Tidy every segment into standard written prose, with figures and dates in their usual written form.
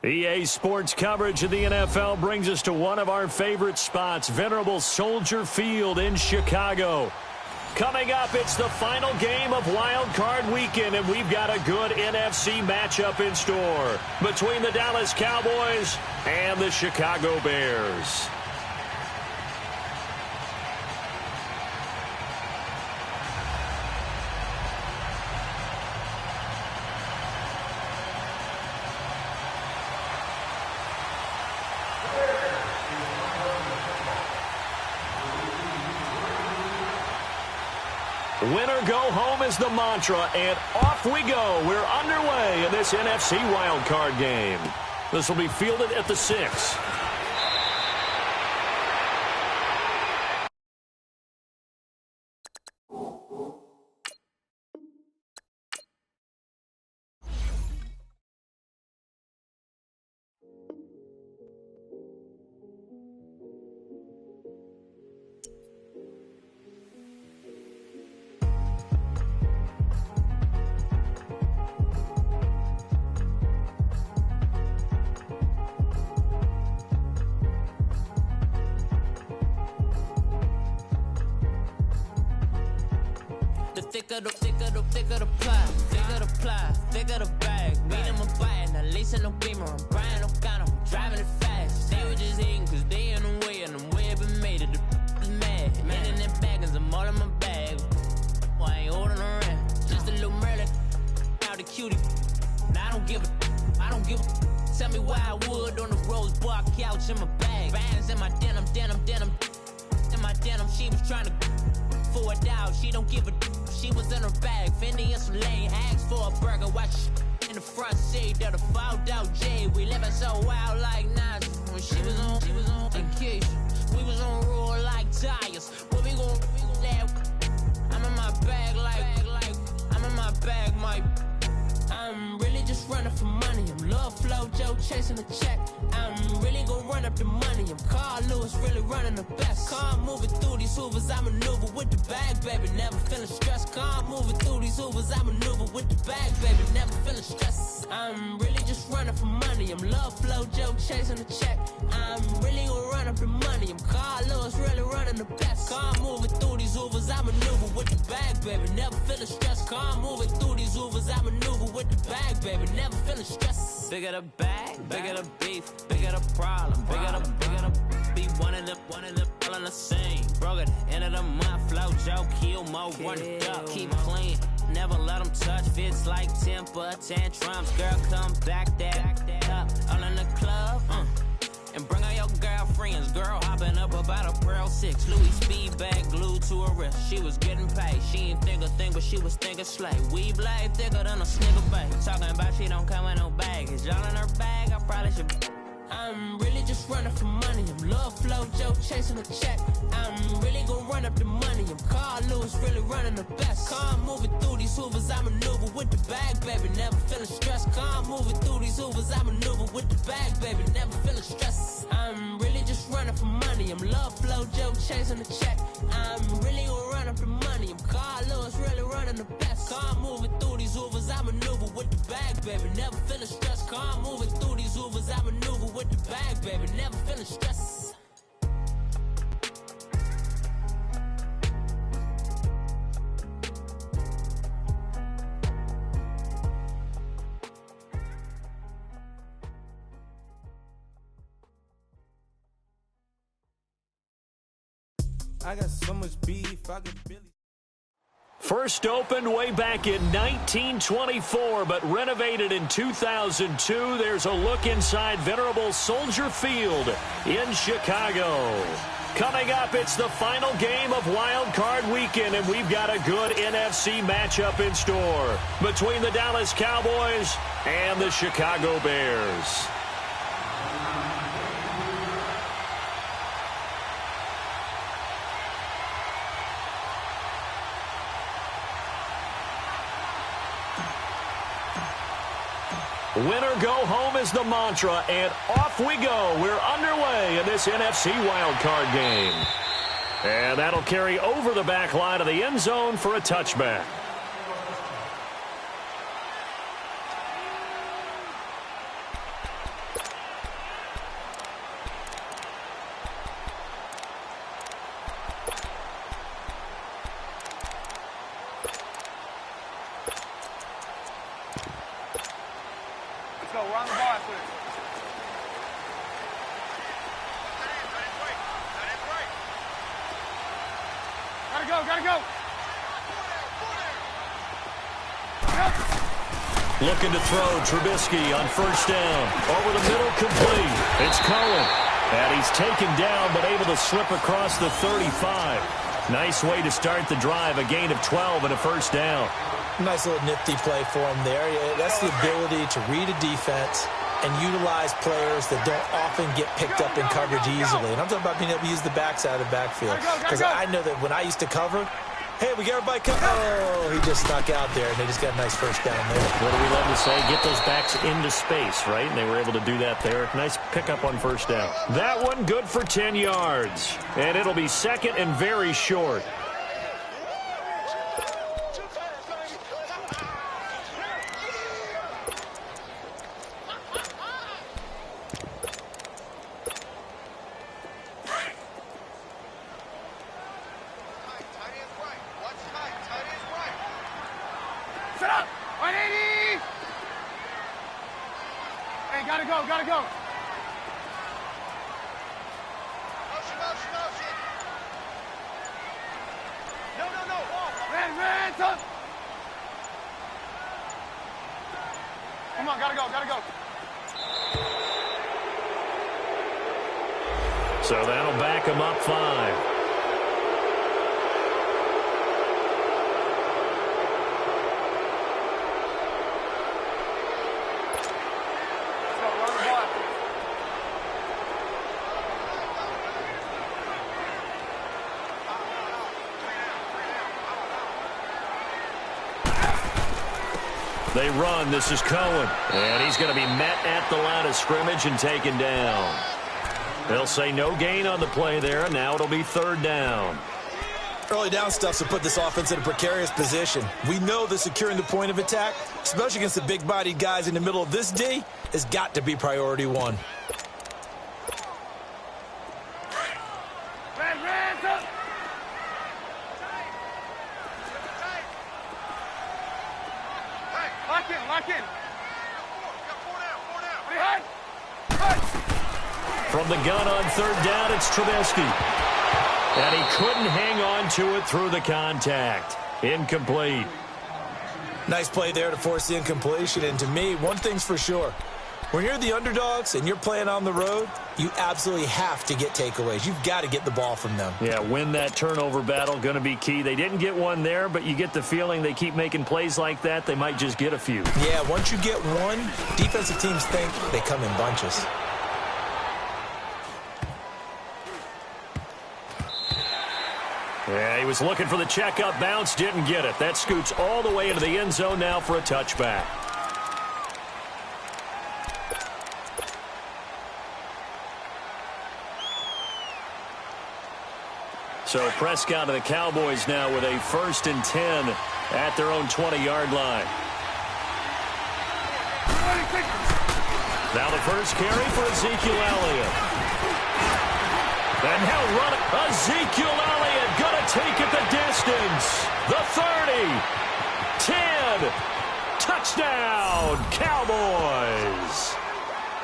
EA Sports coverage of the NFL brings us to one of our favorite spots, venerable Soldier Field in Chicago. Coming up, it's the final game of Wildcard weekend, and we've got a good NFC matchup in store between the Dallas Cowboys and the Chicago Bears. Winner go home is the mantra, and off we go. We're underway in this NFC wildcard game. This will be fielded at the 6. Thicker the pie, thicker the bag. Meet him a bite, now lace in the beamer. I'm Brian O'Connor, driving it fast. They were just hating cause they in the way, and the way I've been made it, the is mad. Man in that bag, cause I'm all in my bag. Well, I ain't holding around, just a little Merlin. Now the cutie, now I don't give a. Tell me why I would on the rose bar couch in my bag. Bands in my denim. In my denim, she was trying to for a doubt, she don't give a. She was in her bag, Fendi and some lane, asked for a burger, watch in the front seat of the fouled out J. We living so wild like Nas. When she was on vacation, we was on roll like tires. What we gon' that? I'm in my bag like I'm in my bag, Mike. I'm really just running for money. I'm Love Flow Joe chasing the check. I'm really gon' run up the money. I'm Carl Lewis, really running the best. Car moving through these hoovers, I maneuver with the bag, baby. Never feeling stressed. Car moving through these hoovers, I maneuver with the bag, baby. Never feeling stressed. I'm really just running for money. I'm Love Flow Joe chasing the check. I'm really gon' run up the money. I'm Carl Lewis, really running the best. Car moving through these hoovers, I maneuver with the bag, baby. Never feeling stressed. Car moving through these hoovers, I maneuver with the bag, baby. Never feeling stressed. Bigger the bag, bigger the beef, bigger the problem, bigger the be one in the all in the same. Broke at the end of the month, flow Joe, kill mo, run it up, keep clean. Never let them touch, fits like temper tantrums. Girl, come back that up, all in the club, and bring all your girlfriends. Girl hopping up about a Pearl 6. Louis speed bag glued to her wrist. She was getting paid. She ain't think a thing, but she was thinking slay. We blade thicker than a snicker bag. Talking about she don't come with no baggage. Y'all in her bag, I probably should. I'm really just running for money. I'm Love Flow Joe chasing a check. I'm really gon' run up the money. I'm Carl Lewis, really running the best. Car moving through these hoovers, I maneuver with the bag, baby. Never feeling stressed. Car moving through these hoovers, I maneuver with the bag, baby. Never feeling stressed. I'm really just running for money. I'm Love Flow Joe chasing the check. I'm really gon' run up the money. I'm Carl Lewis, really running the best. Car moving through these hoovers, I maneuver with the bag, baby. Never feeling stressed. Car moving through these hoovers, I maneuver with the bag, baby. Never feeling stressed. I got so much beef, I could Billy. First opened way back in 1924, but renovated in 2002. There's a look inside venerable Soldier Field in Chicago. Coming up, it's the final game of Wild Card weekend, and we've got a good NFC matchup in store between the Dallas Cowboys and the Chicago Bears. Winner go home is the mantra, and off we go. We're underway in this NFC wildcard game. And that'll carry over the back line of the end zone for a touchback. Run the ball after it. Gotta go. Looking to throw Trubisky on first down. Over the middle, complete. It's Cohen. And he's taken down, but able to slip across the 35. Nice way to start the drive. A gain of 12 and a first down. Nice little nifty play for him there. That's the ability to read a defense and utilize players that don't often get picked up in coverage easily. And I'm talking about being able to use the backside of the backfield. Because I know that when I used to cover, hey, we got everybody covered. Oh, he just snuck out there, and they just got a nice first down there. What do we love to say? Get those backs into space, right? And they were able to do that there. Nice pickup on first down. That one good for 10 yards. And it'll be second and very short. Gotta go. Motion. No. Ran, touch. Come on, gotta go. So that'll back him up 5. They run. This is Cohen. And he's going to be met at the line of scrimmage and taken down. They'll say no gain on the play there. Now it'll be third down. Early down stuff to put this offense in a precarious position. We know that securing the point of attack, especially against the big-bodied guys in the middle of this D, has got to be priority one. Lock in. From the gun on third down, it's Trubisky. And he couldn't hang on to it through the contact. Incomplete. Nice play there to force the incompletion. And to me, one thing's for sure. When you're the underdogs and you're playing on the road, you absolutely have to get takeaways. You've got to get the ball from them. Yeah, win that turnover battle, going to be key. They didn't get one there, but you get the feeling they keep making plays like that, they might just get a few. Yeah, once you get one, defensive teams think they come in bunches. Yeah, he was looking for the checkup bounce, didn't get it. That scoots all the way into the end zone now for a touchback. So Prescott and the Cowboys now with a 1st and 10 at their own 20-yard line. Now the first carry for Ezekiel Elliott. And now run it. Ezekiel Elliott going to take it the distance. The 30. 10. Touchdown, Cowboys.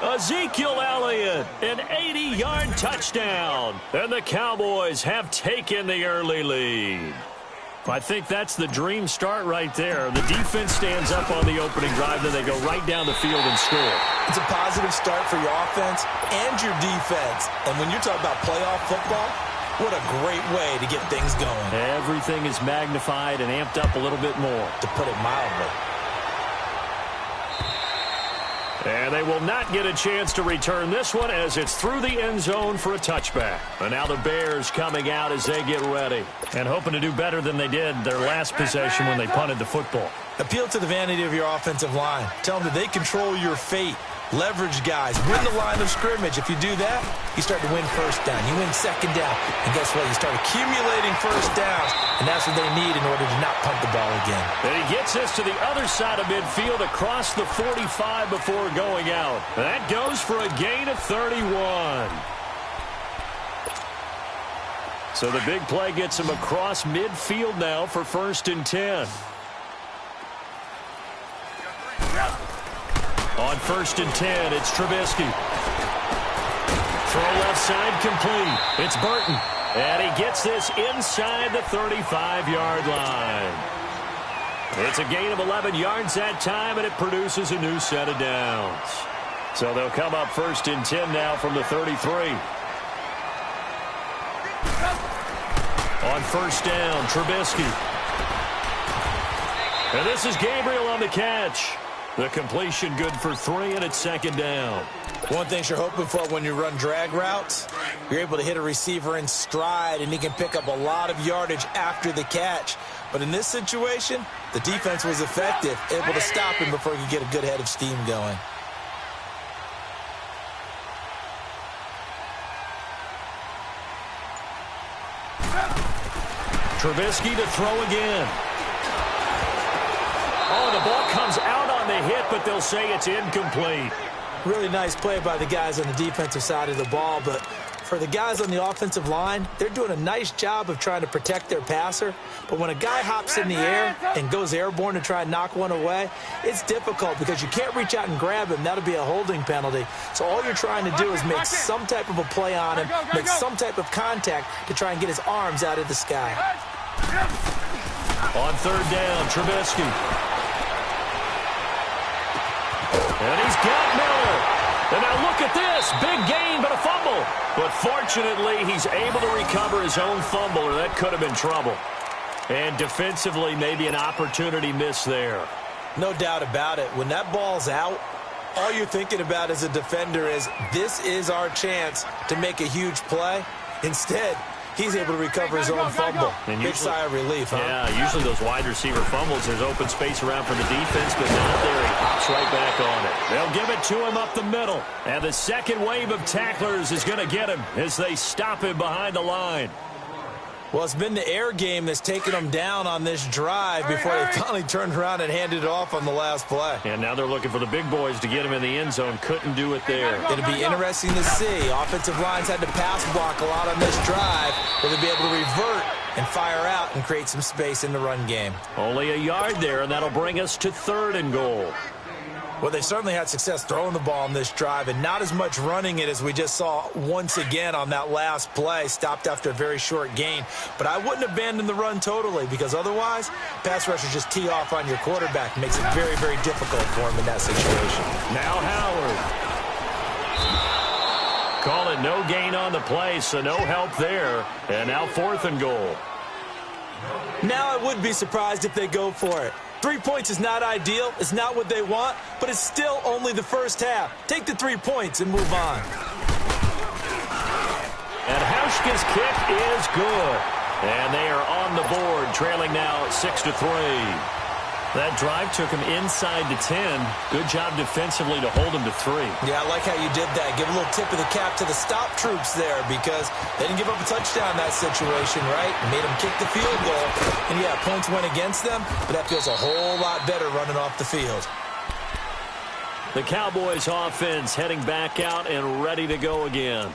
Ezekiel Elliott, an 80-yard touchdown. And the Cowboys have taken the early lead. I think that's the dream start right there. The defense stands up on the opening drive, then they go right down the field and score. It's a positive start for your offense and your defense. And when you're talking about playoff football, what a great way to get things going. Everything is magnified and amped up a little bit more. To put it mildly. And they will not get a chance to return this one as it's through the end zone for a touchback. And now the Bears coming out as they get ready and hoping to do better than they did their last possession when they punted the football. Appeal to the vanity of your offensive line. Tell them that they control your fate. Leverage guys. Win the line of scrimmage. If you do that, you start to win first down. You win second down. And guess what? You start accumulating first downs. And that's what they need in order to not punt the ball again. And he gets us to the other side of midfield across the 45 before going out. That goes for a gain of 31. So the big play gets him across midfield now for 1st and 10. On On 1st and 10, it's Trubisky. Throw left side complete. It's Burton. And he gets this inside the 35-yard line. It's a gain of 11 yards that time, and it produces a new set of downs. So they'll come up 1st and 10 now from the 33. On 1st down, Trubisky. And this is Gabriel on the catch. The completion good for 3, and it's 2nd down. One thing you're hoping for when you run drag routes, you're able to hit a receiver in stride, and he can pick up a lot of yardage after the catch. But in this situation, the defense was effective, able to stop him before he could get a good head of steam going. Trubisky to throw again. Oh, the ball comes out on the hit, but they'll say it's incomplete. Really nice play by the guys on the defensive side of the ball, but for the guys on the offensive line, they're doing a nice job of trying to protect their passer. But when a guy hops in the air and goes airborne to try and knock one away, it's difficult because you can't reach out and grab him. That'll be a holding penalty. So all you're trying to do is make some type of a play on him, make some type of contact to try and get his arms out of the sky. On 3rd down, Trubisky. And he's got Miller. And now look at this. Big gain, but a fumble. But fortunately, he's able to recover his own fumble, or that could have been trouble. And defensively, maybe an opportunity missed there. No doubt about it. When that ball's out, all you're thinking about as a defender is, this is our chance to make a huge play. Instead, he's able to recover his own fumble. And big sigh of relief, huh? Yeah, usually those wide receiver fumbles, there's open space around for the defense, but not there. He hops right back on it. They'll give it to him up the middle. And the second wave of tacklers is going to get him as they stop him behind the line. Well, it's been the air game that's taken them down on this drive before they finally turned around and handed it off on the last play. And now they're looking for the big boys to get him in the end zone. Couldn't do it there. It'll be interesting to see. Offensive lines had to pass block a lot on this drive. Will they be able to revert and fire out and create some space in the run game? Only a yard there, and that'll bring us to 3rd and goal. Well, they certainly had success throwing the ball on this drive and not as much running it as we just saw once again on that last play. Stopped after a very short gain. But I wouldn't abandon the run totally because otherwise, pass rushers just tee off on your quarterback. Makes it very, very difficult for him in that situation. Now Howard. Call it no gain on the play, so no help there. And now 4th and goal. Now I would be surprised if they go for it. 3 points is not ideal. It's not what they want, but it's still only the first half. Take the 3 points and move on. And Hauschka's kick is good. And they are on the board, trailing now 6-3. That drive took him inside the 10. Good job defensively to hold him to 3. Yeah, I like how you did that. Give a little tip of the cap to the stop troops there because they didn't give up a touchdown in that situation, right? Made them kick the field goal. And, yeah, points went against them, but that feels a whole lot better running off the field. The Cowboys offense heading back out and ready to go again.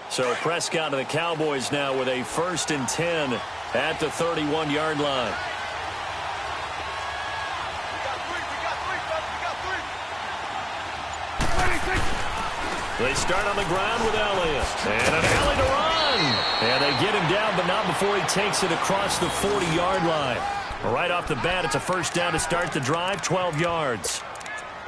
So Prescott and the Cowboys now with a 1st and 10 at the 31-yard line. They start on the ground with Elliott. And an alley to run. And they get him down, but not before he takes it across the 40-yard line. Right off the bat, it's a 1st down to start the drive, 12 yards.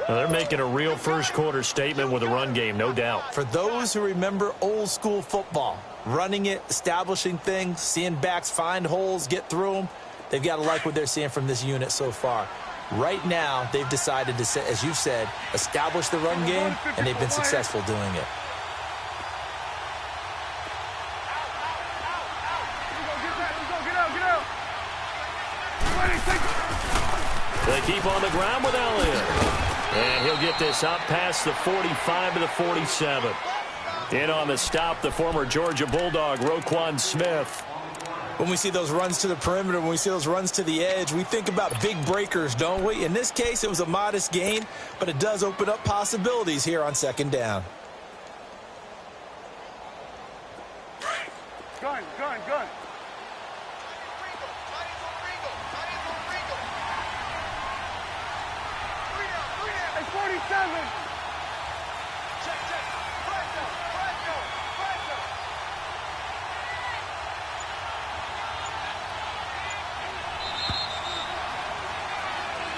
Now they're making a real first-quarter statement with a run game, no doubt. For those who remember old-school football, running it, establishing things, seeing backs find holes, get through them, they've got to like what they're seeing from this unit so far. Right now, they've decided to, as you said, establish the run game, and they've been successful doing it. They keep on the ground with Elliott. And he'll get this up past the 45 to the 47. In on the stop, the former Georgia Bulldog, Roquan Smith. When we see those runs to the perimeter, when we see those runs to the edge, we think about big breakers, don't we? In this case, it was a modest gain, but it does open up possibilities here on second down. Gun. It's 47.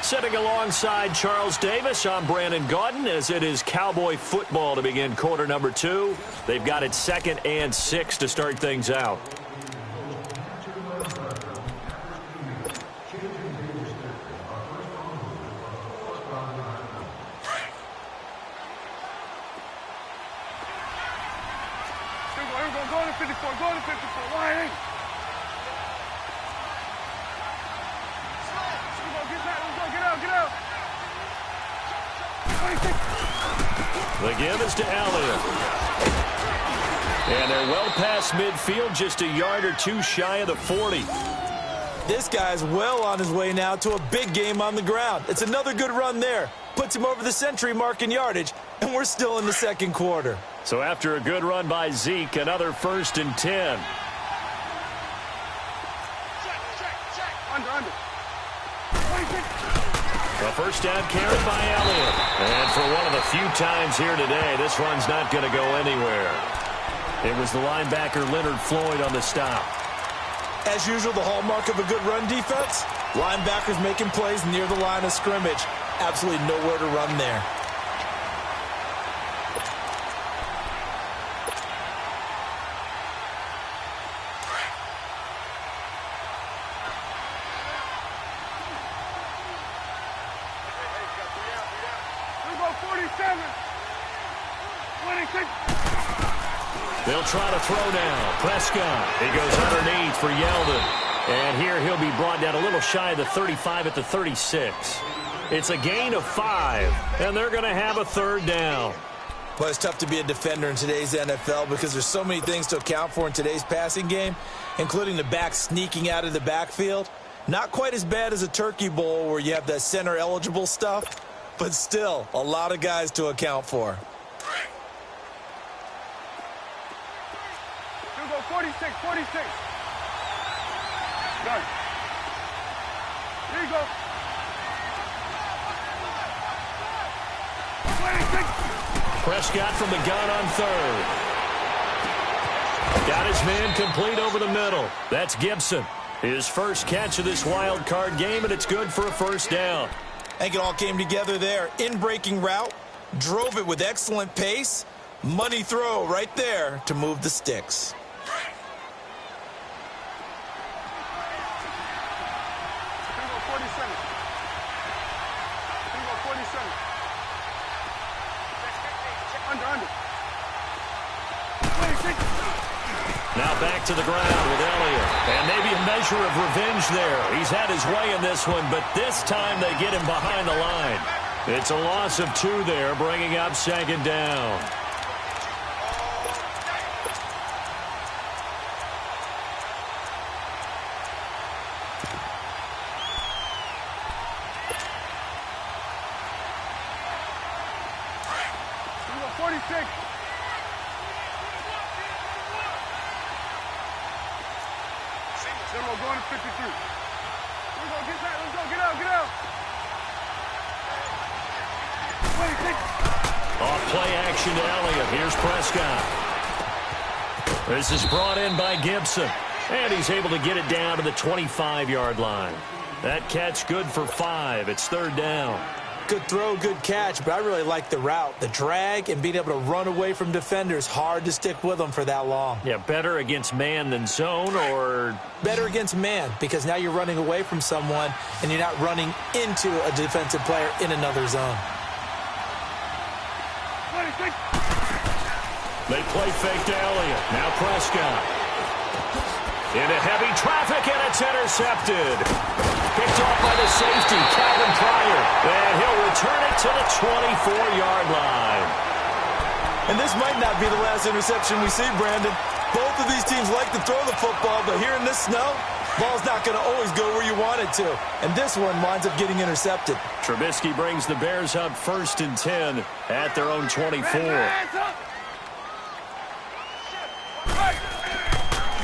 Sitting alongside Charles Davis, I'm Brandon Gaudin, as it is Cowboy football to begin quarter number 2. They've got it 2nd and 6 to start things out. Go to 54. Why? The give is to Elliott. And they're well past midfield, just a yard or two shy of the 40. This guy's well on his way now to a big game on the ground. It's another good run there. Puts him over the century mark in yardage, and we're still in the second quarter. So after a good run by Zeke, another 1st and 10. Under. A first down carried by Elliott. And for one of the few times here today, this run's not going to go anywhere. It was the linebacker Leonard Floyd on the stop. As usual, the hallmark of a good run defense, linebackers making plays near the line of scrimmage. Absolutely nowhere to run there. They'll try to throw now. Prescott. He goes underneath for Yeldon. And here he'll be brought down a little shy of the 35 at the 36. It's a gain of 5, and they're going to have a 3rd down. Well, it's tough to be a defender in today's NFL because there's so many things to account for in today's passing game, including the back sneaking out of the backfield. Not quite as bad as a turkey bowl where you have that center-eligible stuff, but still a lot of guys to account for. 46. Done. Here you go. 26. Prescott from the gun on 3rd. Got his man complete over the middle. That's Gibson. His first catch of this wild card game, and it's good for a 1st down. I think it all came together there. In-breaking route, drove it with excellent pace. Money throw right there to move the sticks. Now back to the ground with Elliott. And maybe a measure of revenge there. He's had his way in this one, but this time they get him behind the line. It's a loss of 2 there, bringing up 2nd down. Going to 53. Let's go. Get out. 26. Off play action to Elliott. Here's Prescott. This is brought in by Gibson. And he's able to get it down to the 25-yard line. That catch good for 5. It's 3rd down. Good throw, good catch, but I really like the route. The drag and being able to run away from defenders, hard to stick with them for that long. Yeah, better against man than zone, or? Better against man, because now you're running away from someone and you're not running into a defensive player in another zone. 26. They play fake to Elliott. Now Prescott. Into heavy traffic, and it's intercepted. Picked off by the safety, Calvin Pryor. And he'll return it to the 24-yard line. And this might not be the last interception we see, Brandon. Both of these teams like to throw the football, but here in this snow, ball's not going to always go where you want it to. And this one winds up getting intercepted. Trubisky brings the Bears up 1st and 10 at their own 24.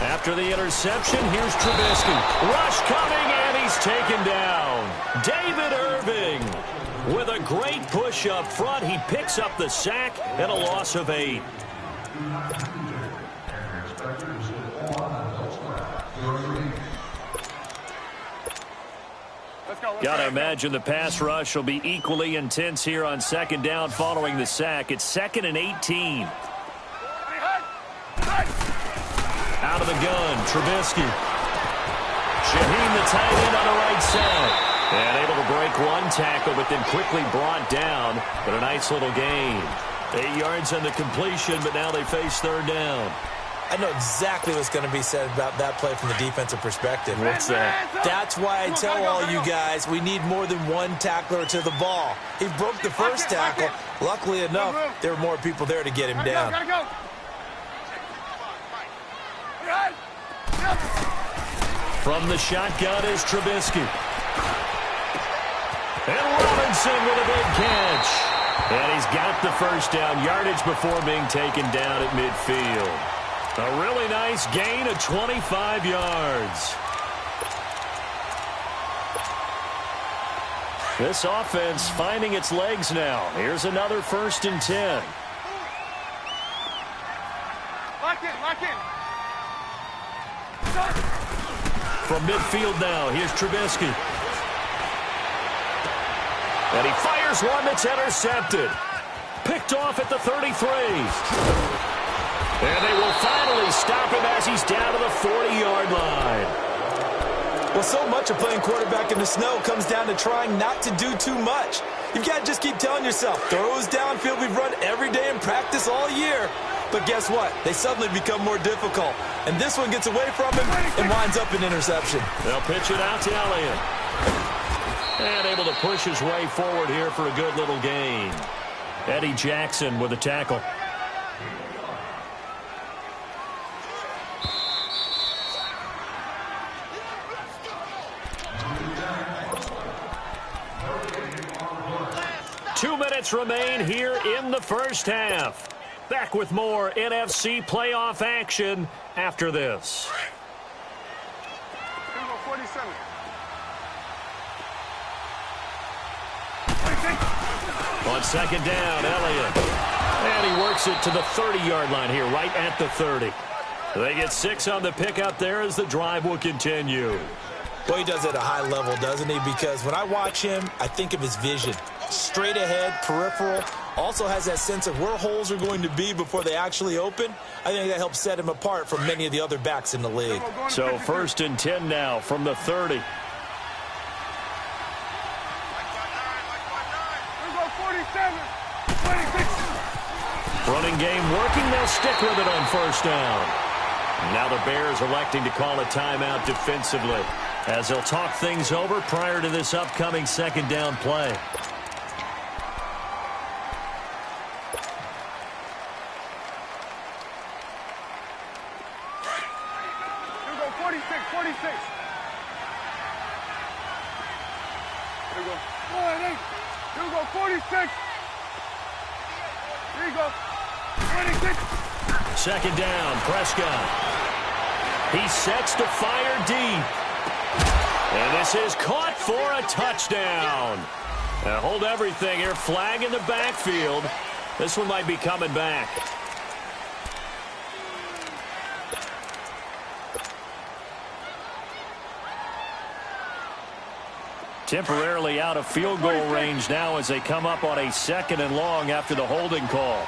After the interception, here's Trubisky. Rush coming, and he's taken down. David Irving with a great push up front. He picks up the sack and a loss of 8. Got to imagine the pass rush will be equally intense here on 2nd down following the sack. It's 2nd and 18. Out of the gun, Trubisky. Shaheen, the tight end, on the right side. And able to break one tackle, but then quickly brought down. But a nice little gain. 8 yards on the completion, but now they face 3rd down. I know exactly what's going to be said about that play from the defensive perspective. What's that? That's why I tell all you guys we need more than one tackler to the ball. He broke the first tackle. Luckily enough, there were more people there to get him down. From the shotgun is Trubisky. And Robinson with a big catch. And he's got the first down, yardage before being taken down at midfield. A really nice gain of 25 yards. This offense finding its legs now. Here's another 1st and 10. Lock in, lock in. From midfield now, here's Trubisky. And he fires one that's intercepted. Picked off at the 33. And they will finally stop him as he's down to the 40-yard line. Well, so much of playing quarterback in the snow comes down to trying not to do too much. You've got to just keep telling yourself, throws downfield we've run every day in practice all year. But guess what? They suddenly become more difficult. And this one gets away from him and winds up an interception. They'll pitch it out to Elliott. And able to push his way forward here for a good little gain. Eddie Jackson with a tackle. Two minutes remain here in the first half. Back with more NFC playoff action after this. 47. On 2nd down, Elliott. And he works it to the 30-yard line here, right at the 30. They get 6 on the pickup there as the drive will continue. Well, he does it at a high level, doesn't he? Because when I watch him, I think of his vision. Straight ahead, peripheral. Also has that sense of where holes are going to be before they actually open. I think that helps set him apart from many of the other backs in the league. So 1st and 10 now from the 30. Running game working. They'll stick with it on 1st down. Now the Bears electing to call a timeout defensively as they'll talk things over prior to this upcoming 2nd down play. Here we go, 46, 46. Here we go. Here we go, 46. Here you go. 26. 2nd down, Prescott. He sets to fire deep. And this is caught for a touchdown. Now hold everything here. Flag in the backfield. This one might be coming back. Temporarily out of field goal range now as they come up on a 2nd and long after the holding call.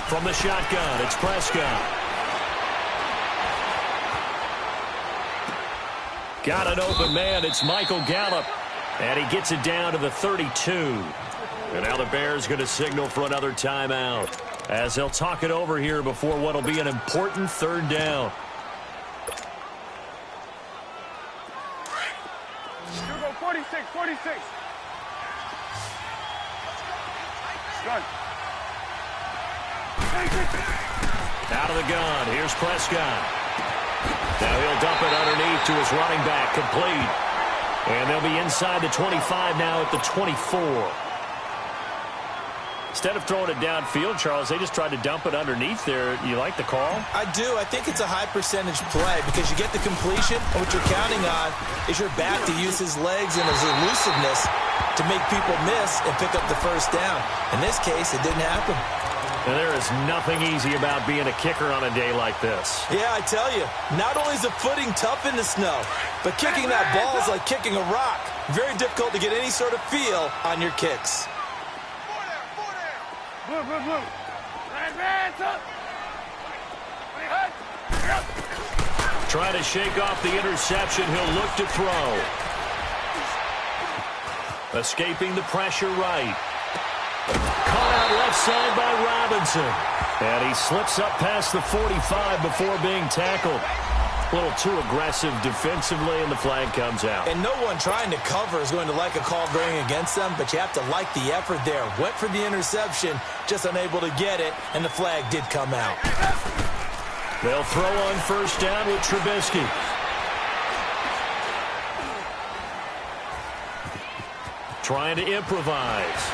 From the shotgun, it's Prescott. Got an open man. It's Michael Gallup. And he gets it down to the 32. And now the Bears going to signal for another timeout as they'll talk it over here before what will be an important 3rd down. Here we go, 46, 46. Out of the gun. Here's Prescott. Now he'll dump it underneath to his running back. Complete. And they'll be inside the 25 now at the 24. Instead of throwing it downfield, Charles, they just tried to dump it underneath there. You like the call? I do. I think it's a high percentage play because you get the completion, and what you're counting on is your back to use his legs and his elusiveness to make people miss and pick up the first down. In this case, it didn't happen. And there is nothing easy about being a kicker on a day like this. Yeah, I tell you, not only is the footing tough in the snow, but kicking that ball is like kicking a rock. Very difficult to get any sort of feel on your kicks. Blue. Advance up. Trying to shake off the interception. He'll look to throw. Escaping the pressure right. Caught out left side by Robinson. And he slips up past the 45 before being tackled. A little too aggressive defensively, and the flag comes out. And no one trying to cover is going to like a call going against them, but you have to like the effort there. Went for the interception, just unable to get it, and the flag did come out. They'll throw on first down with Trubisky. Trying to improvise.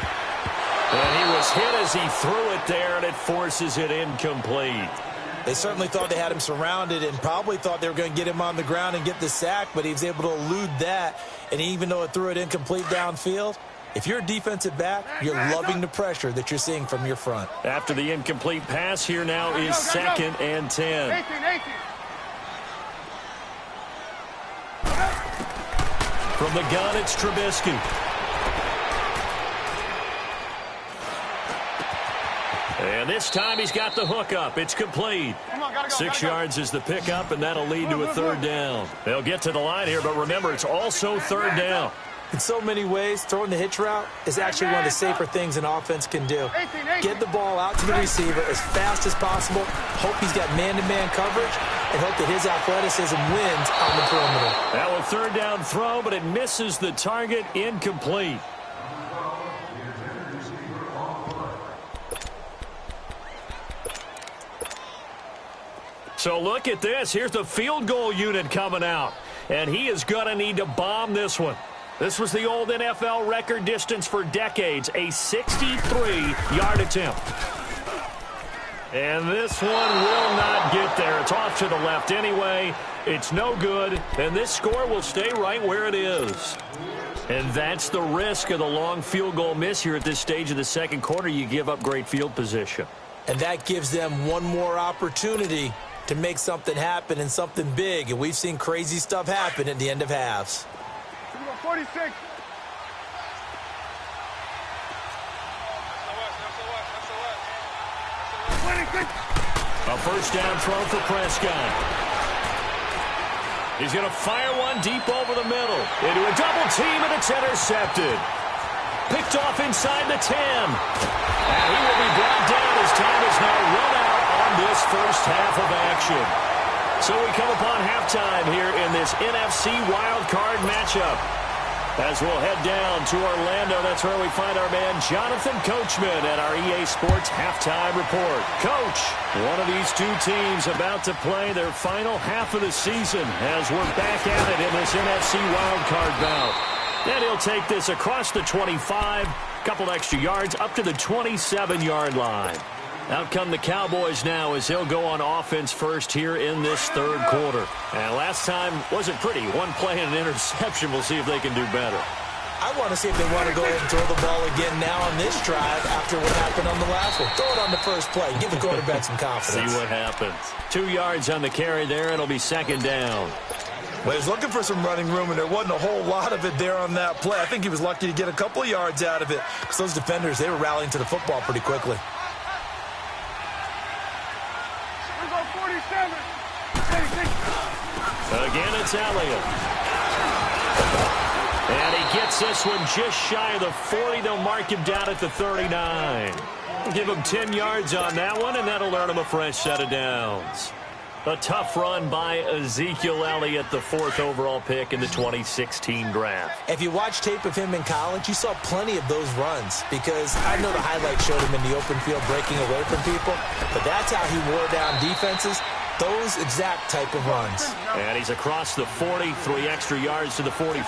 And he was hit as he threw it there, and it forces it incomplete. They certainly thought they had him surrounded and probably thought they were going to get him on the ground and get the sack, but he was able to elude that. And even though it threw it incomplete downfield, if you're a defensive back, you're loving the pressure that you're seeing from your front. After the incomplete pass, here now is 2nd and 10. 18. From the gun, it's Trubisky. And this time he's got the hook up. It's complete. 6 yards is the pickup, and that'll lead to a 3rd down. They'll get to the line here, but remember, it's also 3rd down. In so many ways, throwing the hitch route is actually one of the safer things an offense can do. Get the ball out to the receiver as fast as possible, hope he's got man-to-man coverage, and hope that his athleticism wins on the perimeter. That was 3rd down throw, but it misses the target. Incomplete. So look at this. Here's the field goal unit coming out. And he is going to need to bomb this one. This was the old NFL record distance for decades, a 63-yard attempt. And this one will not get there. It's off to the left anyway. It's no good. And this score will stay right where it is. And that's the risk of the long field goal miss here at this stage of the second quarter. You give up great field position. And that gives them one more opportunity to make something happen and something big. And we've seen crazy stuff happen at the end of halves. 46. A first down throw for Prescott. He's going to fire one deep over the middle. Into a double team, and it's intercepted. Picked off inside the 10. And he will be brought down as time is now run out on this first half of action. So we come upon halftime here in this NFC Wildcard matchup. As we'll head down to Orlando, that's where we find our man Jonathan Coachman at our EA Sports Halftime Report. Coach, one of these two teams about to play their final half of the season as we're back at it in this NFC Wildcard bout. And he'll take this across the 25, couple extra yards, up to the 27-yard line. Out come the Cowboys now as they'll go on offense first here in this third quarter. And last time wasn't pretty. One play and an interception. We'll see if they can do better. I want to see if they want to go ahead and throw the ball again now on this drive after what happened on the last one. Throw it on the first play. Give the quarterback some confidence. See what happens. 2 yards on the carry there. It'll be 2nd down. Well, he was looking for some running room, and there wasn't a whole lot of it there on that play. I think he was lucky to get a couple of yards out of it because those defenders, they were rallying to the football pretty quickly. Again, it's Elliott. And he gets this one just shy of the 40. They'll mark him down at the 39. Give him 10 yards on that one, and that'll earn him a fresh set of downs. A tough run by Ezekiel Elliott, the 4th overall pick in the 2016 draft. If you watch tape of him in college, you saw plenty of those runs because I know the highlights showed him in the open field breaking away from people, but that's how he wore down defenses, those exact type of runs. And he's across the 40, 3 extra yards to the 43.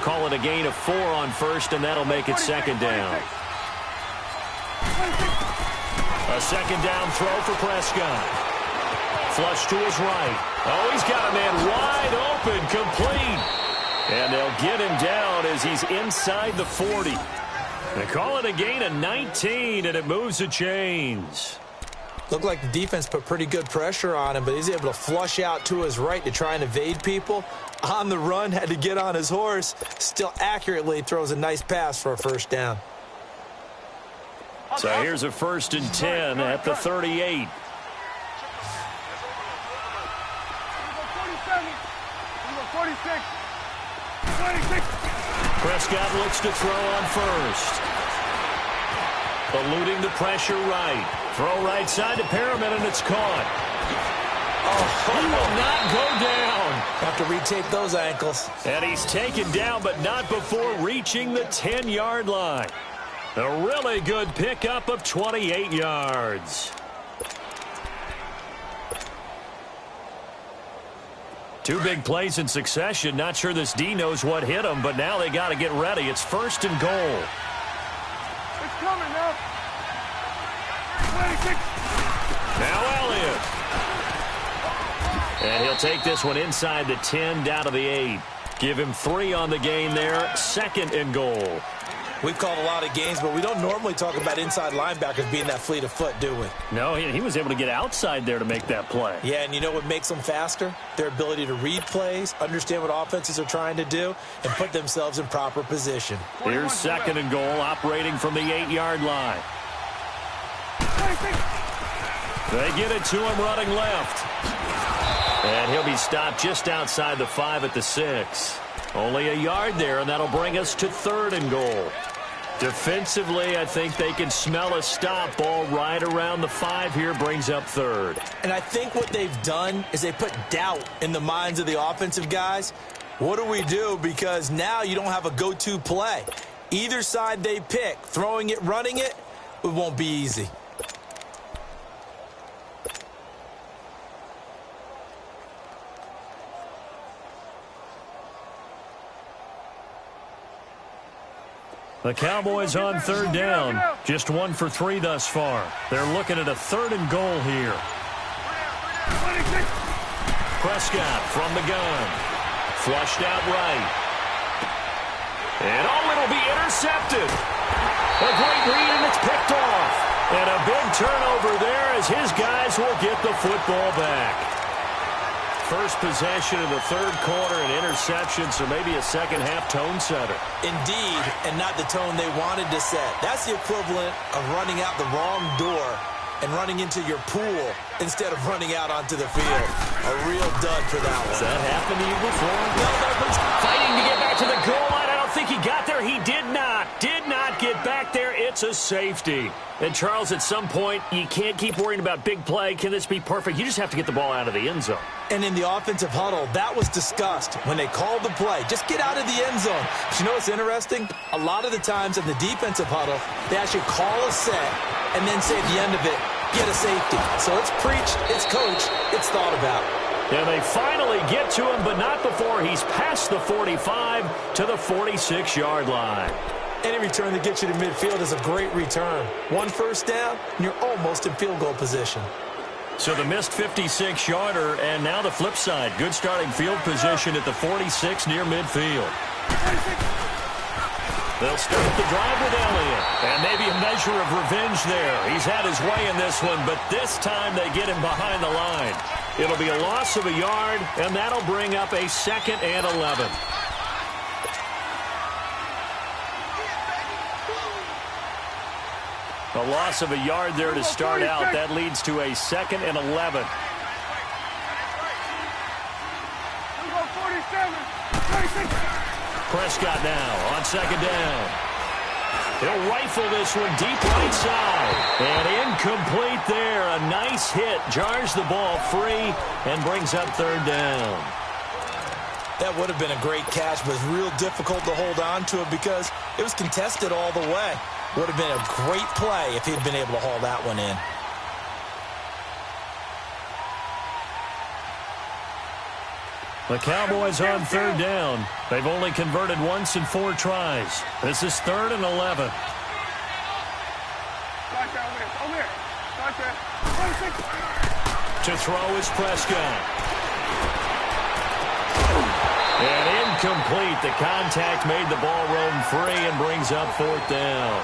Call it a gain of 4 on first, and that'll make it second down. A second down throw for Prescott. Flush to his right. Oh, he's got a man wide open, complete. And they'll get him down as he's inside the 40. They call it a gain of 19, and it moves the chains. Looked like the defense put pretty good pressure on him, but he's able to flush out to his right to try and evade people. On the run, had to get on his horse. Still accurately throws a nice pass for a first down. So here's a 1st and 10 at the 38. Prescott looks to throw on first. Eluding the pressure right. Throw right side to Perriman, and it's caught. Oh, he will not go down. Have to retake those ankles. And he's taken down, but not before reaching the 10-yard line. A really good pickup of 28 yards. Two big plays in succession. Not sure this D knows what hit him, but now they got to get ready. It's 1st and goal. It's coming now. 26. Now Elliott. And he'll take this one inside the 10, down to the 8. Give him 3 on the gain there. 2nd and goal. We've called a lot of games, but we don't normally talk about inside linebackers being that fleet of foot, do we? No, he was able to get outside there to make that play. Yeah, and you know what makes them faster? Their ability to read plays, understand what offenses are trying to do, and put themselves in proper position. Here's 2nd and goal, operating from the 8-yard line. They get it to him running left. And he'll be stopped just outside the 5 at the 6. Only a yard there, and that'll bring us to 3rd and goal. Defensively, I think they can smell a stop. Ball right around the 5 here, brings up 3rd. And I think what they've done is they put doubt in the minds of the offensive guys. What do we do? Because now you don't have a go-to play. Either side they pick, throwing it, running it, it won't be easy. The Cowboys on 3rd down. Just 1 for 3 thus far. They're looking at a 3rd and goal here. Prescott from the gun. Flushed out right. And it'll be intercepted. A great read, and it's picked off. And a big turnover there as his guys will get the football back. First possession of the 3rd quarter, and interception, so maybe a second-half tone setter. Indeed, and not the tone they wanted to set. That's the equivalent of running out the wrong door and running into your pool instead of running out onto the field. A real dud for that one. Has that happened to you before? No, fighting to get back to the goal line. I don't think he got there. He did not get back there. It's a safety. And, Charles, at some point, you can't keep worrying about big play. Can this be perfect? You just have to get the ball out of the end zone. And in the offensive huddle, that was discussed when they called the play. Just get out of the end zone. But you know what's interesting? A lot of the times in the defensive huddle, they actually call a set and then say at the end of it, get a safety. So it's preached, it's coached, it's thought about. And they finally get to him, but not before he's past the 45 to the 46-yard line. Any return that gets you to midfield is a great return. 1 first down, and you're almost in field goal position. So the missed 56-yarder, and now the flip side. Good starting field position at the 46 near midfield. They'll start the drive with Elliott, and maybe a measure of revenge there. He's had his way in this one, but this time they get him behind the line. It'll be a loss of a yard, and that'll bring up a 2nd and 11. A loss of a yard there to start out. That leads to a 2nd and 11. Prescott now on 2nd down. He'll rifle this one deep right side. And incomplete there. A nice hit. Jars the ball free and brings up third down. That would have been a great catch, but it's real difficult to hold on to it because it was contested all the way. Would have been a great play if he'd been able to haul that one in. The Cowboys on third down. They've only converted once in 4 tries. This is 3rd and 11. To throw is Prescott. And incomplete. The contact made the ball roam free and brings up 4th down.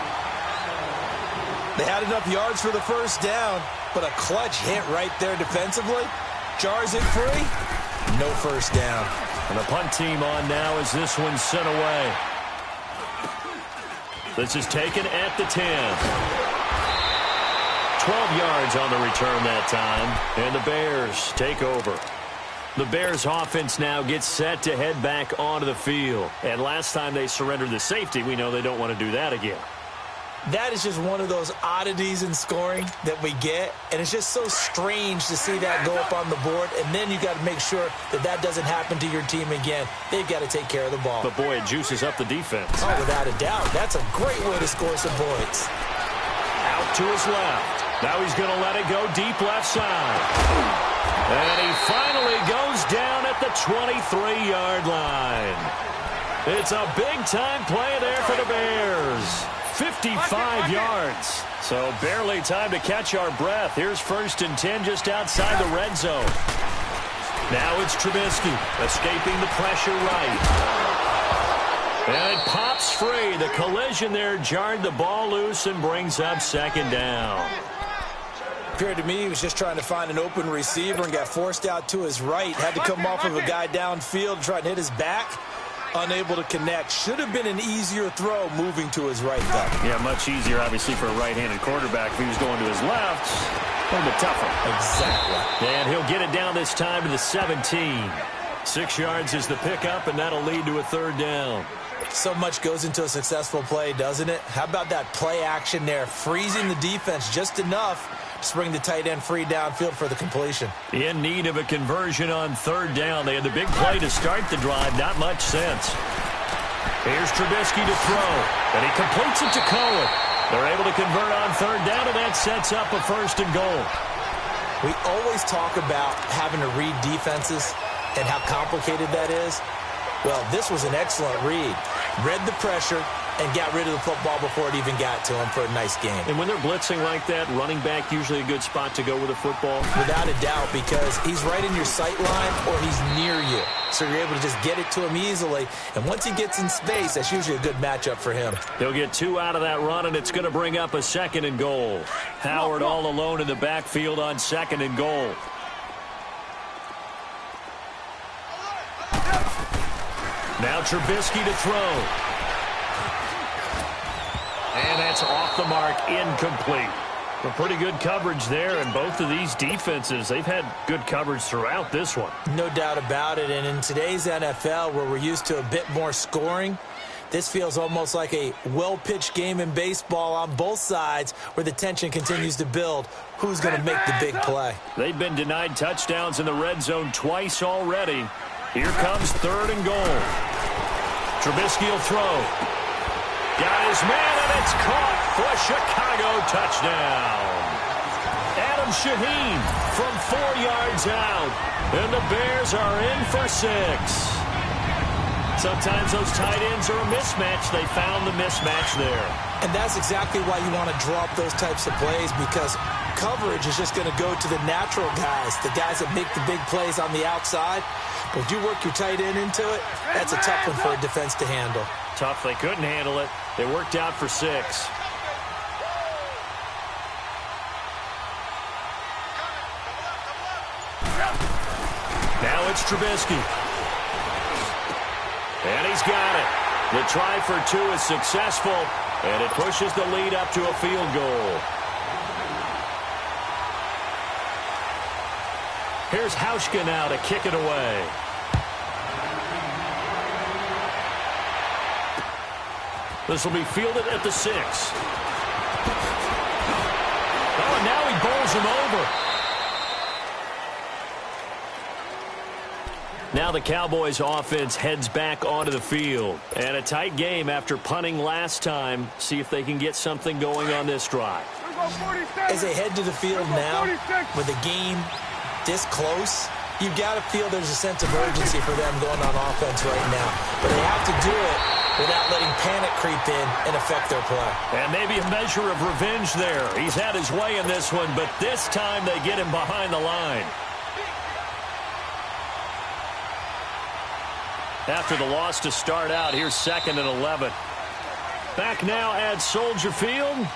They had enough yards for the first down, but a clutch hit right there defensively. Jars it free. No first down. And the punt team on now as this one's sent away. This is taken at the 10. 12 yards on the return that time. And the Bears take over. The Bears offense now gets set to head back onto the field. And last time they surrendered the safety, we know they don't want to do that again. That is just one of those oddities in scoring that we get, and it's just so strange to see that go up on the board, and then you got to make sure that that doesn't happen to your team again. They've got to take care of the ball. But, boy, it juices up the defense. Oh, without a doubt. That's a great way to score some points. Out to his left. Now he's going to let it go deep left side. And he finally goes down at the 23-yard line. It's a big-time play there for the Bears. 55 yards. So barely time to catch our breath. Here's 1st and 10 just outside the red zone. Now it's Trubisky escaping the pressure right. And it pops free. The collision there jarred the ball loose and brings up 2nd down. Appeared to me he was just trying to find an open receiver and got forced out to his right. Had to come off of a guy downfield to try and hit his back. Unable to connect. Should have been an easier throw moving to his right, though. Yeah, much easier, obviously, for a right-handed quarterback. If he was going to his left, a little bit tougher. Exactly. And he'll get it down this time to the 17. 6 yards is the pickup, and that'll lead to a 3rd down. So much goes into a successful play, doesn't it? How about that play action there? Freezing the defense just enough to bring the tight end free downfield for the completion. In need of a conversion on 3rd down. They had the big play to start the drive. Not much sense. Here's Trubisky to throw. And he completes it to Cohen. They're able to convert on 3rd down, and that sets up a 1st and goal. We always talk about having to read defenses and how complicated that is. Well, this was an excellent read. Read the pressure and got rid of the football before it even got to him for a nice game. And when they're blitzing like that, running back usually a good spot to go with a football? Without a doubt, because he's right in your sight line or he's near you. So you're able to just get it to him easily. And once he gets in space, that's usually a good matchup for him. He'll get 2 out of that run, and it's going to bring up a 2nd and goal. Howard all alone in the backfield on 2nd and goal. Now Trubisky to throw. And that's off the mark, incomplete. But pretty good coverage there, and both of these defenses, they've had good coverage throughout this one. No doubt about it, and in today's NFL, where we're used to a bit more scoring, this feels almost like a well-pitched game in baseball on both sides where the tension continues to build. Who's going to make the big play? They've been denied touchdowns in the red zone twice already. Here comes 3rd and goal. Trubisky will throw. Got his man, and it's caught for a Chicago touchdown. Adam Shaheen from 4 yards out. And the Bears are in for 6. Sometimes those tight ends are a mismatch. They found the mismatch there. And that's exactly why you want to draw up those types of plays, because coverage is just going to go to the natural guys, the guys that make the big plays on the outside. But if you work your tight end into it, that's a tough one for a defense to handle. Tough. They couldn't handle it. They worked out for 6. Now it's Trubisky. And he's got it. The try for 2 is successful, and it pushes the lead up to a field goal. Here's Hauschka now to kick it away. This will be fielded at the 6. Oh, and now he bowls him over. Now the Cowboys offense heads back onto the field. And a tight game after punting last time. See if they can get something going on this drive. As they head to the field now, with the game this close, you've got to feel there's a sense of urgency for them going on offense right now. But they have to do it without letting panic creep in and affect their play. And maybe a measure of revenge there. He's had his way in this one, but this time they get him behind the line. After the loss to start out, here's 2nd and 11. Back now at Soldier Field.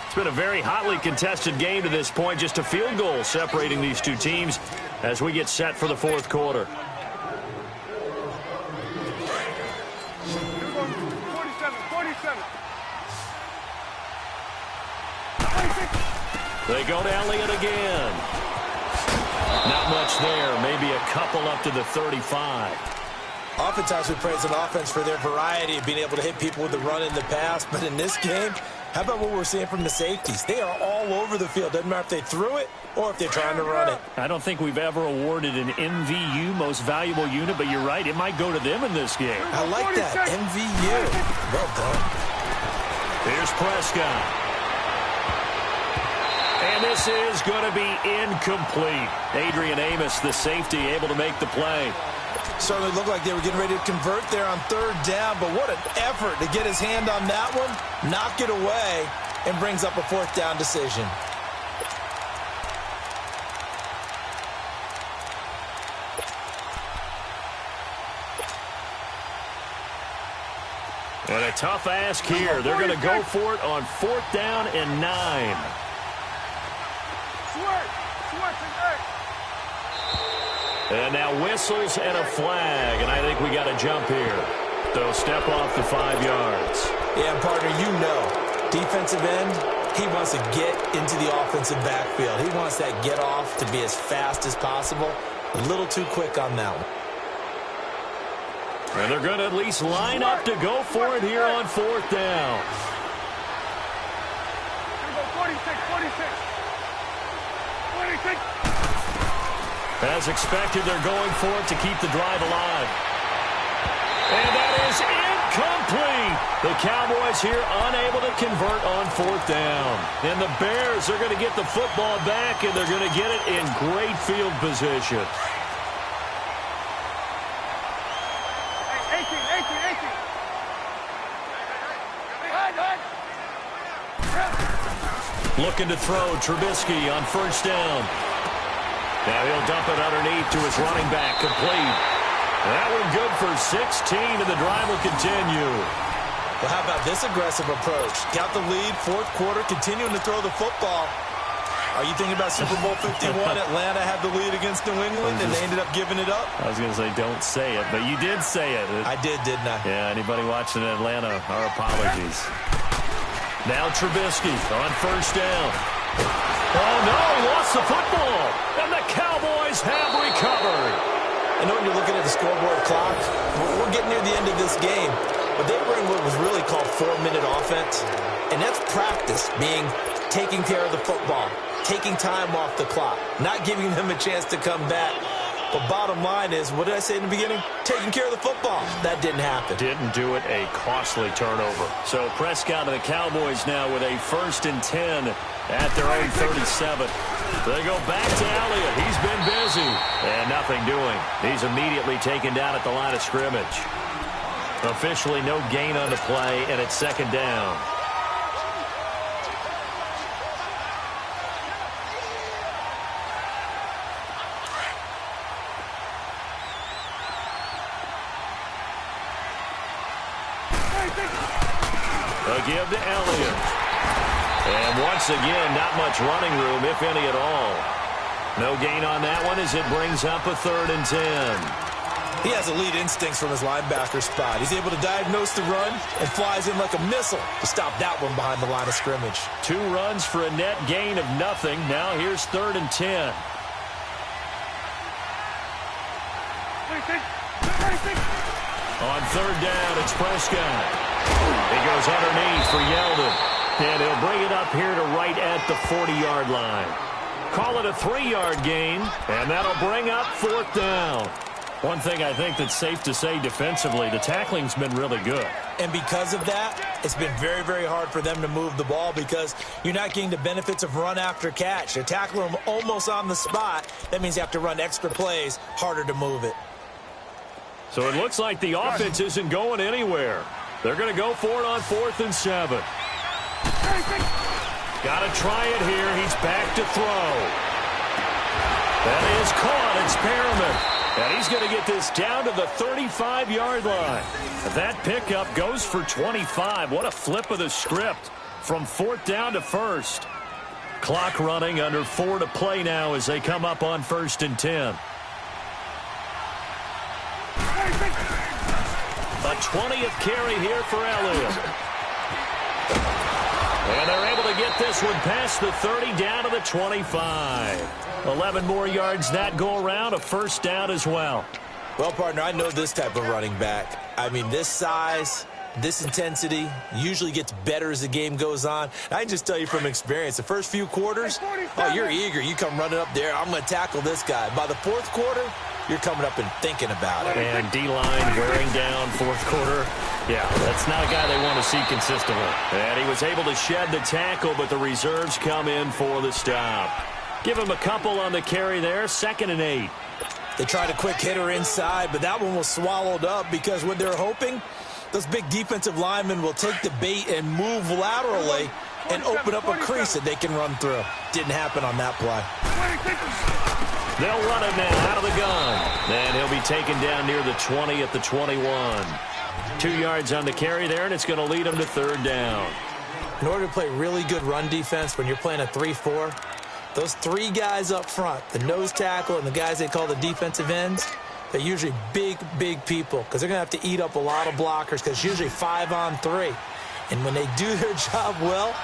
It's been a very hotly contested game to this point. Just a field goal separating these two teams as we get set for the 4th quarter. 47. They go to Elliott again. Not much there. Maybe a couple up to the 35. Oftentimes we praise an offense for their variety of being able to hit people with the run in the pass. But in this game, how about what we're seeing from the safeties? They are all over the field. Doesn't matter if they threw it or if they're trying to run it. I don't think we've ever awarded an MVU, most valuable unit, but you're right. It might go to them in this game. I like that. MVU. Well done. Here's Prescott. And this is going to be incomplete. Adrian Amos, the safety, able to make the play. Certainly looked like they were getting ready to convert there on 3rd down, but what an effort to get his hand on that one, knock it away, and brings up a 4th down decision. And a tough ask here. They're going to go for it on 4th down and 9. And now whistles and a flag, and I think we got a jump here. They'll step off the 5 yards. Yeah, partner, you know, defensive end, he wants to get into the offensive backfield. He wants that get off to be as fast as possible. A little too quick on that one. And they're going to at least line up to go for it here on 4th down. 46. As expected, they're going for it to keep the drive alive. And that is incomplete. The Cowboys here unable to convert on 4th down. And the Bears are going to get the football back, and they're going to get it in great field position. 18. Looking to throw Trubisky on 1st down. Now he'll dump it underneath to his running back, complete. That one good for 16, and the drive will continue. Well, how about this aggressive approach? Got the lead, 4th quarter, continuing to throw the football. Are you thinking about Super Bowl 51? Atlanta had the lead against New England, and they ended up giving it up? I was going to say, don't say it, but you did say it. I did, didn't I? Yeah, anybody watching in Atlanta, our apologies. Now Trubisky on 1st down. Oh, no, lost the football, and the Cowboys have recovered. I know when you're looking at the scoreboard clock, we're getting near the end of this game, but they were in what was really called 4-minute offense, and that's practice, being taking care of the football, taking time off the clock, not giving them a chance to come back. But bottom line is, what did I say in the beginning? Taking care of the football. That didn't happen. Didn't do it, a costly turnover. So Prescott and the Cowboys now with a 1st and 10 at their own 37. They go back to Elliott. He's been busy. And nothing doing. He's immediately taken down at the line of scrimmage. Officially no gain on the play, and it's 2nd down. A give to Elliott. And once again, not much running room, if any at all. No gain on that one as it brings up a 3rd and 10. He has elite instincts from his linebacker spot. He's able to diagnose the run and flies in like a missile to stop that one behind the line of scrimmage. 2 runs for a net gain of nothing. Now here's 3rd and 10. 26. On 3rd down, it's Prescott. He goes underneath for Yeldon. And he'll bring it up here to right at the 40-yard line. Call it a 3-yard gain, and that'll bring up 4th down. One thing I think that's safe to say defensively, the tackling's been really good. And because of that, it's been very, very hard for them to move the ball because you're not getting the benefits of run after catch. They tackle them almost on the spot. That means you have to run extra plays, harder to move it. So it looks like the offense isn't going anywhere. They're going to go for it on 4th and 7. Got to try it here. He's back to throw. That is caught. It's Perriman. And he's going to get this down to the 35-yard line. That pickup goes for 25. What a flip of the script from 4th down to 1st. Clock running, under 4 to play now as they come up on 1st and 10. A 20th carry here for Elliott. And they're able to get this one past the 30 down to the 25. 11 more yards that go around, a 1st down as well. Well, partner, I know this type of running back. I mean, this size, this intensity usually gets better as the game goes on. I can just tell you from experience, the first few quarters, oh, you're eager. You come running up there, I'm going to tackle this guy. By the 4th quarter, you're coming up and thinking about it. And D-line wearing down 4th quarter. Yeah, that's not a guy they want to see consistently. And he was able to shed the tackle, but the reserves come in for the stop. Give him a couple on the carry there, 2nd and 8. They tried a quick hitter inside, but that one was swallowed up because what they're hoping, those big defensive linemen will take the bait and move laterally and open up a crease that they can run through. Didn't happen on that play. They'll run it now out of the gun. And he'll be taken down near the 20 at the 21. 2 yards on the carry there, and it's going to lead them to 3rd down. In order to play really good run defense when you're playing a 3-4, those 3 guys up front, the nose tackle and the guys they call the defensive ends, they're usually big, big people because they're going to have to eat up a lot of blockers because it's usually 5-on-3. And when they do their job well,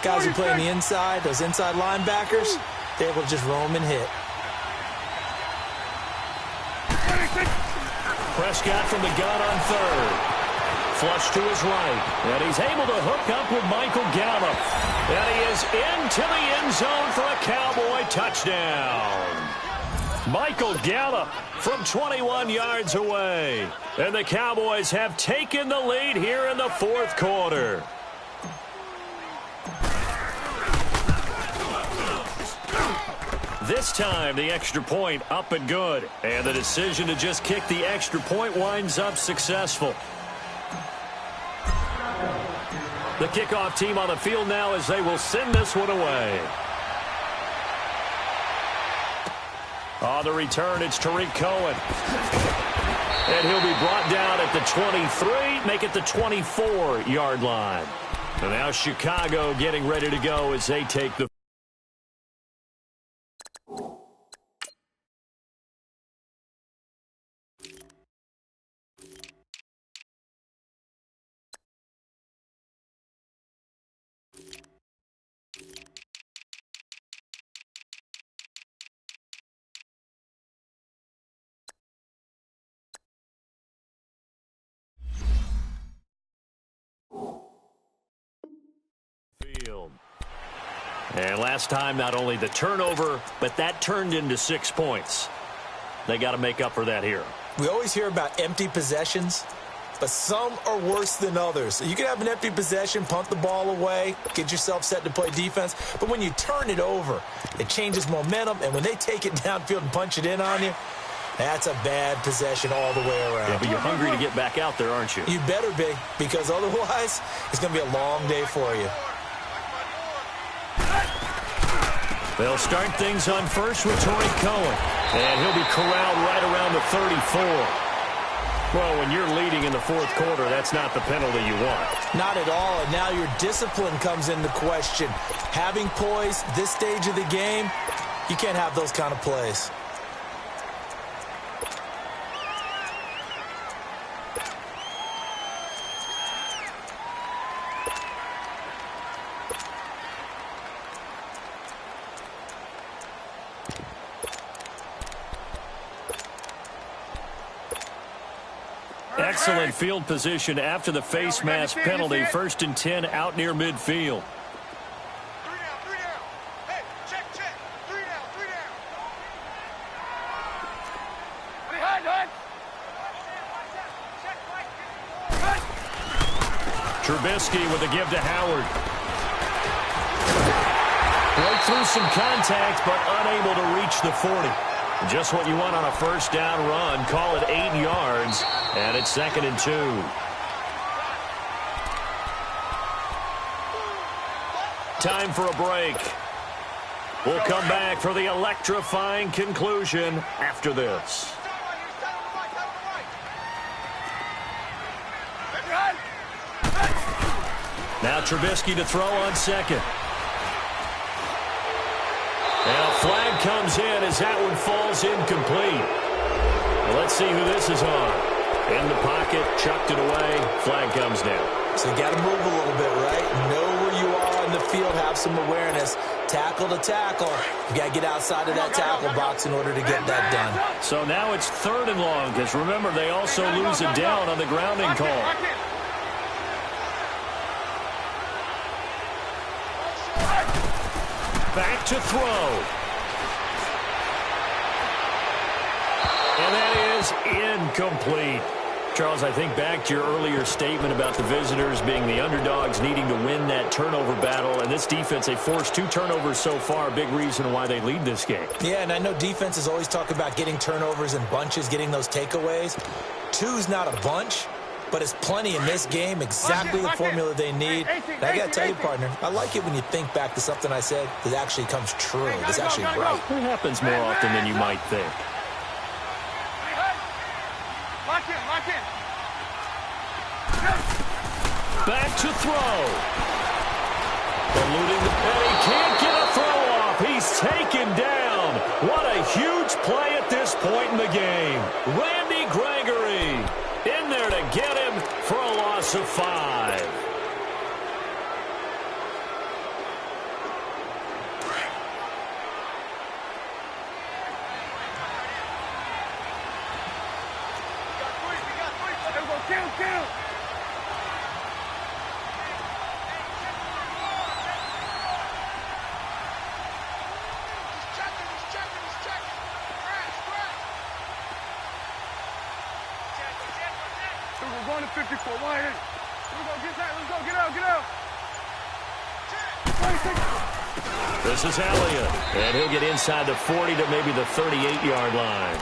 guys who play on the inside, those inside linebackers, they're able to just roam and hit. Prescott from the gun on 3rd. Flush to his right. And he's able to hook up with Michael Gallup. And he is into the end zone for a Cowboy touchdown. Michael Gallup from 21 yards away. And the Cowboys have taken the lead here in the 4th quarter. This time, the extra point up and good. And the decision to just kick the extra point winds up successful. The kickoff team on the field now as they will send this one away. On the return, it's Tariq Cohen. And he'll be brought down at the 23, make it the 24-yard line. And now Chicago getting ready to go as they take the field. And last time, not only the turnover, but that turned into 6 points. They got to make up for that here. We always hear about empty possessions, but some are worse than others. You can have an empty possession, punt the ball away, get yourself set to play defense, but when you turn it over, it changes momentum, and when they take it downfield and punch it in on you, that's a bad possession all the way around. Yeah, but you're hungry to get back out there, aren't you? You better be, because otherwise, it's going to be a long day for you. They'll start things on first with Tariq Cohen. And he'll be corralled right around the 34. Well, when you're leading in the 4th quarter, that's not the penalty you want. Not at all, and now your discipline comes into question. Having poise this stage of the game, you can't have those kind of plays. Excellent field position after the face mask penalty. 1st and 10 out near midfield. 3 down. Hey, check. 3 down. Trubisky with a give to Howard. Broke through some contact, but unable to reach the 40. Just what you want on a first down run. Call it 8 yards, and it's 2nd and 2. Time for a break. We'll come back for the electrifying conclusion after this. Now Trubisky to throw on 2nd. And a flag comes in as that one falls incomplete. Well, let's see who this is on. In the pocket, chucked it away, flag comes down. So you got to move a little bit, right? Know where you are in the field, have some awareness. Tackle to tackle. You got to get outside of that tackle box in order to get that done. So now it's 3rd and long, because remember, they also lose a down on the grounding call. Back to throw. And that is incomplete. Charles, I think back to your earlier statement about the visitors being the underdogs needing to win that turnover battle. And this defense, they forced 2 turnovers so far. Big reason why they lead this game. Yeah, and I know defenses always talk about getting turnovers in bunches, getting those takeaways. 2's not a bunch, but it's plenty in this game, exactly the formula they need. And I got to tell you, partner, I like it when you think back to something I said that actually comes true. It's actually right. It happens more often than you might think. Lock in. Back to throw. Eluding the and he can't get a throw off. He's taken down. What a huge play at this point in the game. Randy Gregory in there to get him for a loss of 5. Kill. We're going to 54. Wide in. Let's go. Get out. 26. This is Elliott, and he'll get inside the 40 to maybe the 38-yard line.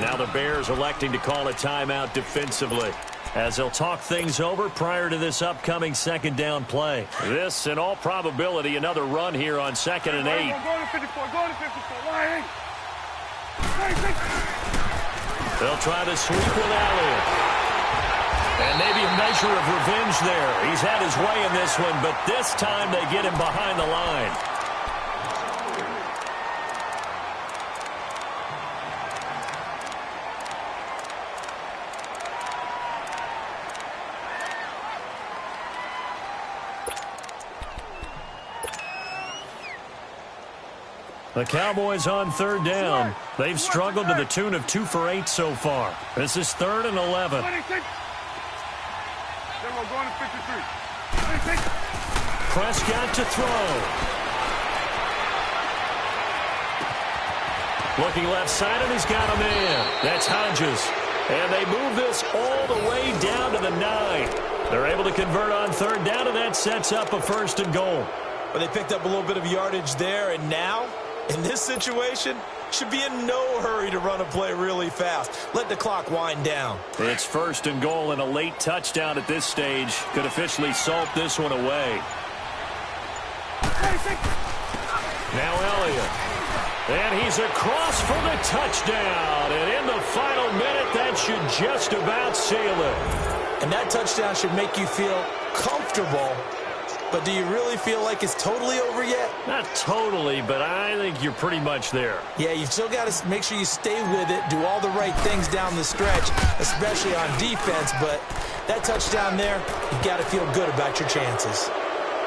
Now the Bears electing to call a timeout defensively as they'll talk things over prior to this upcoming 2nd down play. This, in all probability, another run here on 2nd and 8. Going to 54. Wide in. 26. They'll try to sweep with Elliott. And maybe a measure of revenge there. He's had his way in this one, but this time they get him behind the line. The Cowboys on 3rd down. They've struggled to the tune of 2 for 8 so far. This is 3rd and 11. 26. Then we're going to 53. 26. Prescott to throw. Looking left side, and he's got a man. That's Hodges. And they move this all the way down to the 9. They're able to convert on 3rd down, and that sets up a 1st and goal. Well, they picked up a little bit of yardage there, and now, in this situation, should be in no hurry to run a play really fast. Let the clock wind down. It's 1st and goal, and a late touchdown at this stage could officially salt this one away. 26. Now Elliott. And he's across for the touchdown. And in the final minute, that should just about seal it. And that touchdown should make you feel comfortable. But do you really feel like it's totally over yet? Not totally, but I think you're pretty much there. Yeah, you've still got to make sure you stay with it, do all the right things down the stretch, especially on defense. But that touchdown there, you've got to feel good about your chances.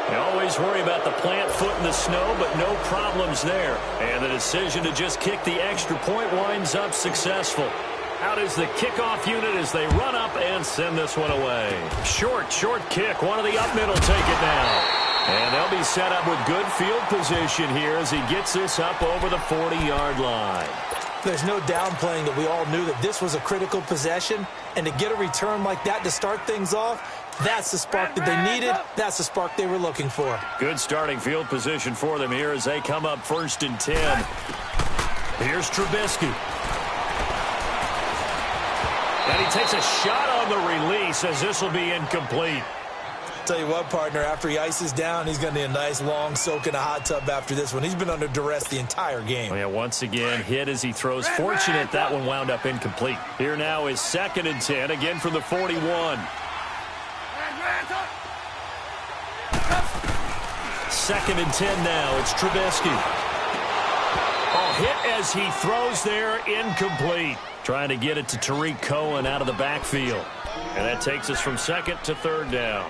You always worry about the plant foot in the snow, but no problems there. And the decision to just kick the extra point winds up successful. Out is the kickoff unit as they run up and send this one away. Short kick. One of the up middle take it now. And they'll be set up with good field position here as he gets this up over the 40-yard line. There's no downplaying that we all knew that this was a critical possession, and to get a return like that to start things off, that's the spark that they needed. That's the spark they were looking for. Good starting field position for them here as they come up 1st and 10. Here's Trubisky. And he takes a shot on the release as this will be incomplete. Tell you what, partner, after he ices down, he's going to need a nice long soak in a hot tub after this one. He's been under duress the entire game. Oh, yeah, once again, hit as he throws. Fortunate that one wound up incomplete. Here now is 2nd and 10, again from the 41. 2nd and 10 now. It's Trubisky. Oh, hit as he throws there, incomplete. Trying to get it to Tariq Cohen out of the backfield. And that takes us from 2nd to 3rd down.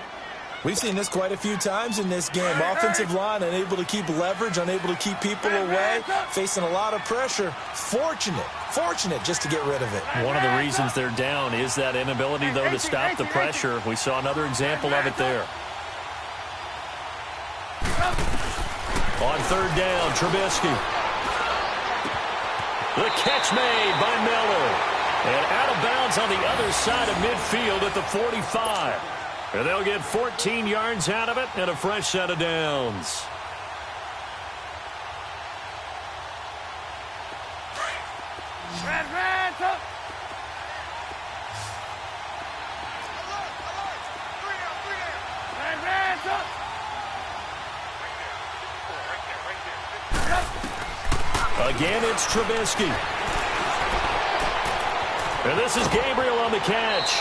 We've seen this quite a few times in this game. Offensive line unable to keep leverage, unable to keep people away, facing a lot of pressure. Fortunate just to get rid of it. One of the reasons they're down is that inability, though, to stop the pressure. We saw another example of it there. On 3rd down, Trubisky. The catch made by Miller. And out of bounds on the other side of midfield at the 45. And they'll get 14 yards out of it and a fresh set of downs. Again, it's Trubisky. And this is Gabriel on the catch.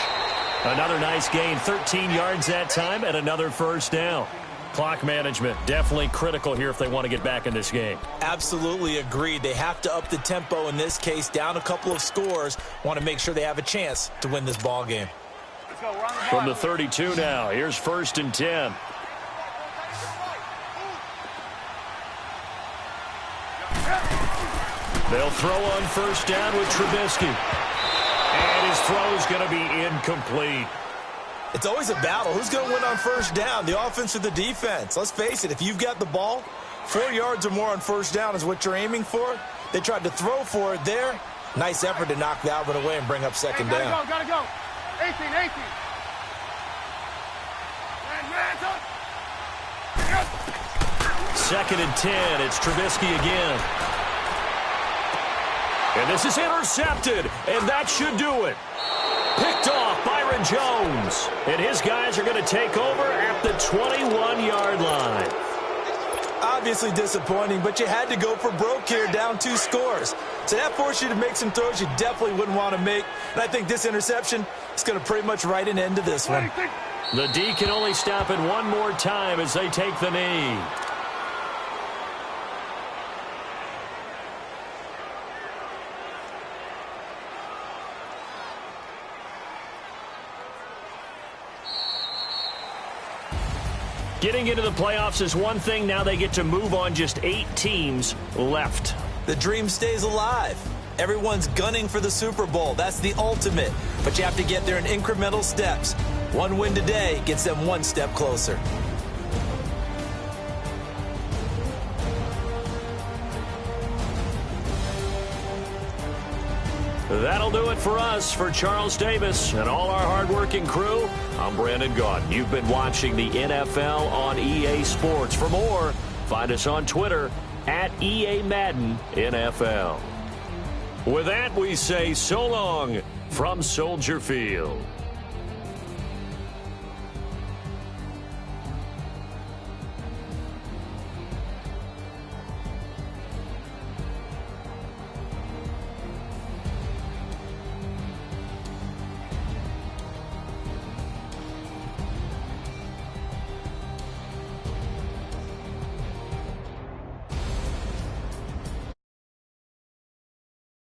Another nice gain, 13 yards that time, and another 1st down. Clock management, definitely critical here if they want to get back in this game. Absolutely agreed. They have to up the tempo in this case, down a couple of scores. Want to make sure they have a chance to win this ball game. From the 32 now, here's 1st and 10. They'll throw on 1st down with Trubisky. And his throw is going to be incomplete. It's always a battle. Who's going to win on 1st down, the offense or the defense? Let's face it, if you've got the ball, 4 yards or more on 1st down is what you're aiming for. They tried to throw for it there. Nice effort to knock that one away and bring up 2nd down. Gotta go. 18. 2nd and 10. It's Trubisky again. And this is intercepted, and that should do it. Picked off Byron Jones. And his guys are going to take over at the 21-yard line. Obviously disappointing, but you had to go for broke here, down 2 scores. So that forced you to make some throws you definitely wouldn't want to make. And I think this interception is going to pretty much write an end to this one. The D can only stop it one more time as they take the knee. Getting into the playoffs is one thing. Now they get to move on. Just 8 teams left. The dream stays alive. Everyone's gunning for the Super Bowl. That's the ultimate. But you have to get there in incremental steps. One win today gets them one step closer. That'll do it for us. For Charles Davis and all our hardworking crew, I'm Brandon Gaudin. You've been watching the NFL on EA Sports. For more, find us on Twitter at EA Madden NFL. With that, we say so long from Soldier Field.